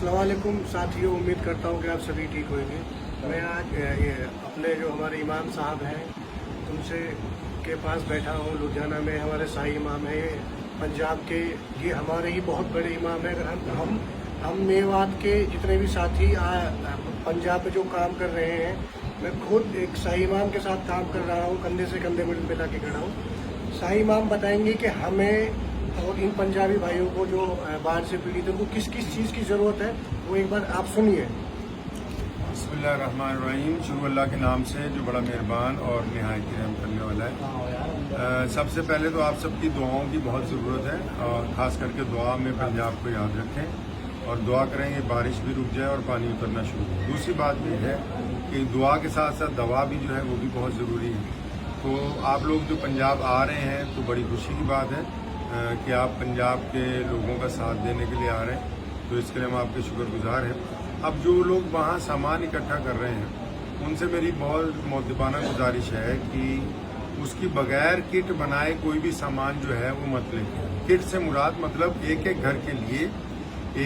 अस्सलाम वालेकुम साथियों, उम्मीद करता हूँ कि आप सभी ठीक होंगे। मैं आज अपने जो हमारे इमाम साहब हैं उनसे के पास बैठा हूँ। लुधियाना में हमारे शाही इमाम हैं, पंजाब के, ये हमारे ही बहुत बड़े इमाम हैं। अगर हम मेवात के जितने भी साथी पंजाब में जो काम कर रहे हैं, मैं खुद एक शाही इमाम के साथ काम कर रहा हूँ, कंधे से कंधे मिला के खड़ा हूँ। शाही इमाम बताएंगे कि हमें और इन पंजाबी भाइयों को जो बाढ़ से पीड़ित है, उनको किस किस चीज़ की ज़रूरत है, वो एक बार आप सुनिए। बिस्मिल्लाहिर्रहमानिर्रहीम। शुरू अल्लाह के नाम से जो बड़ा मेहरबान और निहायत रहम करने वाला है। सबसे पहले तो आप सबकी दुआओं की बहुत ज़रूरत है, और ख़ास करके दुआ में पंजाब को याद रखें और दुआ करेंगे बारिश भी रुक जाए और पानी उतरना शुरू हो। दूसरी बात ये है कि दुआ के साथ साथ दवा भी जो है वो भी बहुत ज़रूरी है। तो आप लोग जो पंजाब आ रहे हैं तो बड़ी खुशी की बात है कि आप पंजाब के लोगों का साथ देने के लिए आ रहे हैं, तो इसके लिए हम आपके शुक्रगुजार हैं। अब जो लोग वहाँ सामान इकट्ठा कर रहे हैं उनसे मेरी बहुत मौदबाना गुजारिश है कि उसकी बगैर किट बनाए कोई भी सामान जो है वो मत लें। किट से मुराद मतलब एक एक घर के लिए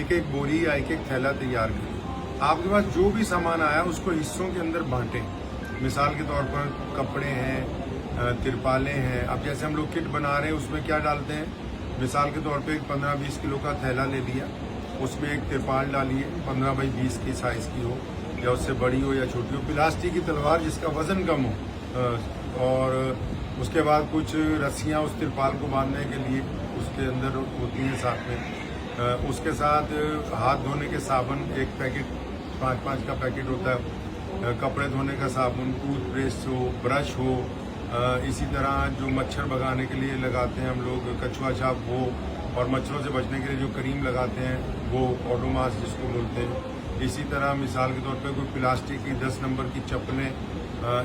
एक एक बोरी या एक एक थैला तैयार करें। आपके पास जो भी सामान आया उसको हिस्सों के अंदर बांटें। मिसाल के तौर पर कपड़े हैं, तिरपालें हैं। अब जैसे हम लोग किट बना रहे हैं उसमें क्या डालते हैं, मिसाल के तौर पे एक 15-20 किलो का थैला ले लिया, उसमें एक तिरपाल डालिए 15 बाई 20 की साइज़ की हो या उससे बड़ी हो या छोटी हो, प्लास्टिक की तलवार जिसका वजन कम हो, और उसके बाद कुछ रस्सियाँ उस तिरपाल को बांधने के लिए उसके अंदर होती हैं साथ में। उसके साथ हाथ धोने के साबुन एक पैकेट, 5-5 का पैकेट होता है। कपड़े धोने का साबुन, टूथपेस्ट हो, ब्रश हो, इसी तरह जो मच्छर भगाने के लिए लगाते हैं हम लोग कछुआ छाप वो, और मच्छरों से बचने के लिए जो क्रीम लगाते हैं वो ओडोमास जिसको बोलते हैं। इसी तरह मिसाल के तौर पे कोई प्लास्टिक की 10 नंबर की चप्पलें,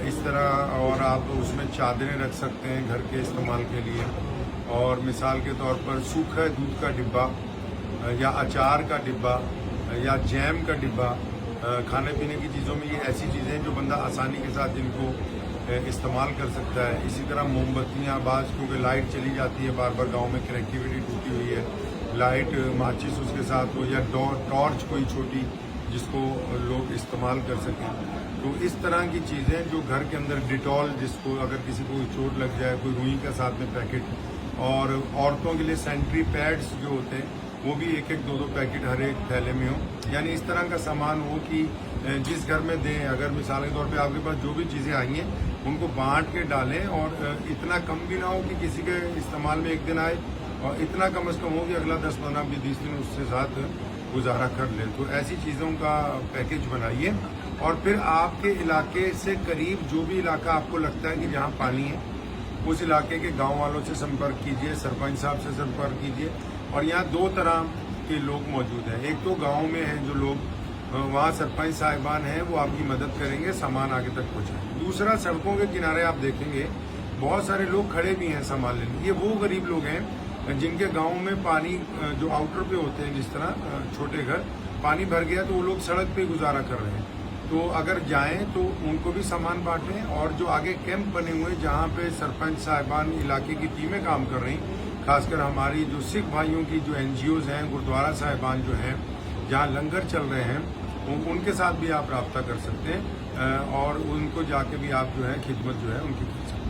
इस तरह, और आप उसमें चादरें रख सकते हैं घर के इस्तेमाल के लिए। और मिसाल के तौर पर सूखा दूध का डिब्बा या अचार का डिब्बा या जैम का डिब्बा, खाने पीने की चीज़ों में ये ऐसी चीज़ें जो बंदा आसानी के साथ जिनको इस्तेमाल कर सकता है। इसी तरह मोमबत्तियाँ, बाज क्योंकि लाइट चली जाती है बार बार, गांव में कनेक्टिविटी टूटी हुई है, लाइट माचिस उसके साथ हो या टॉर्च कोई छोटी जिसको लोग इस्तेमाल कर सकें। तो इस तरह की चीज़ें जो घर के अंदर, डिटॉल जिसको अगर किसी को चोट लग जाए, कोई रुई का साथ में पैकेट, और औरतों के लिए सैनिटरी पैड्स जो होते हैं वो भी एक एक 2-2 पैकेट हर एक थैले में हो। यानी इस तरह का सामान हो कि जिस घर में दें, अगर मिसाल के तौर पे आपके पास जो भी चीज़ें आई हैं उनको बांट के डालें, और इतना कम भी ना हो कि किसी के इस्तेमाल में एक दिन आए, और इतना कम से कम हो कि अगला 10-15-20 दिन उसके साथ गुजारा कर ले। तो ऐसी चीज़ों का पैकेज बनाइए, और फिर आपके इलाके से करीब जो भी इलाका आपको लगता है कि जहाँ पानी है उस इलाके के गाँव वालों से संपर्क कीजिए, सरपंच साहब से संपर्क कीजिए। और यहाँ 2 तरह के लोग मौजूद हैं। एक तो गाँव में हैं जो लोग, वहाँ सरपंच साहिबान हैं, वो आपकी मदद करेंगे सामान आगे तक पहुँचाएं। दूसरा, सड़कों के किनारे आप देखेंगे बहुत सारे लोग खड़े भी हैं सामान लेने। ये वो गरीब लोग हैं जिनके गांव में पानी जो आउटर पे होते हैं, जिस तरह छोटे घर, पानी भर गया तो वो लोग सड़क पे गुजारा कर रहे हैं। तो अगर जाएं तो उनको भी सामान बांटें, और जो आगे कैंप बने हुए जहाँ पे सरपंच साहिबान, इलाके की टीमें काम कर रही, खासकर हमारी जो सिख भाइयों की जो NGOs हैं, गुरुद्वारा साहिबान जो हैं, जहाँ लंगर चल रहे हैं, उनके साथ भी आप रब्ता कर सकते हैं, और उनको जाके भी आप जो है खिदमत जो है उनकी कर सकते हैं।